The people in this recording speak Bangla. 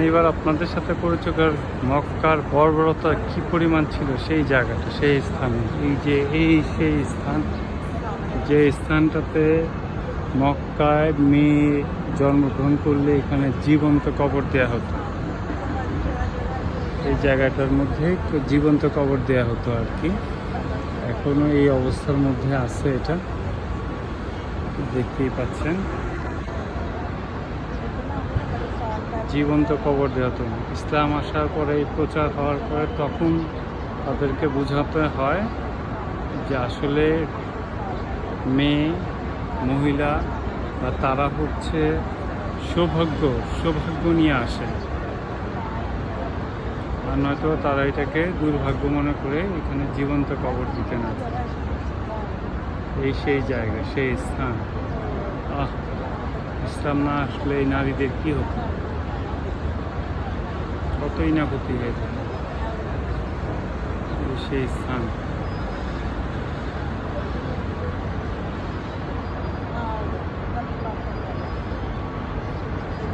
এবার আপনাদের সাথে পরিচয় মক্কার বর্বরতা কি পরিমাণ ছিল সেই জায়গাটা, সেই স্থানে, সেই স্থান, যে স্থানটাতে মক্কায় মেয়ে জন্মগ্রহণ করলে এখানে জীবন্ত কবর দেওয়া হতো। এই জায়গাটার মধ্যে জীবন্ত কবর দেওয়া হতো আর কি। এখনো এই অবস্থার মধ্যে আছে, এটা দেখতেই পাচ্ছেন। জীবন্ত কবর দেওয়া হতো। ইসলাম আসার পরে, প্রচার হওয়ার পরে, তখন তাদেরকে বোঝাতে হয় যে আসলে মেয়ে, মহিলা বা তারা হচ্ছে সৌভাগ্য নিয়ে আসে, আর নয়তো তারা এটাকে দুর্ভাগ্য মনে করে এখানে জীবন্ত কবর দিতে না। সেই জায়গা, সেই স্থান। ইসলাম না আসলে এই নারীদের কি হতো, কতই না ক্ষতি হয়ে যায়। সেই স্থান।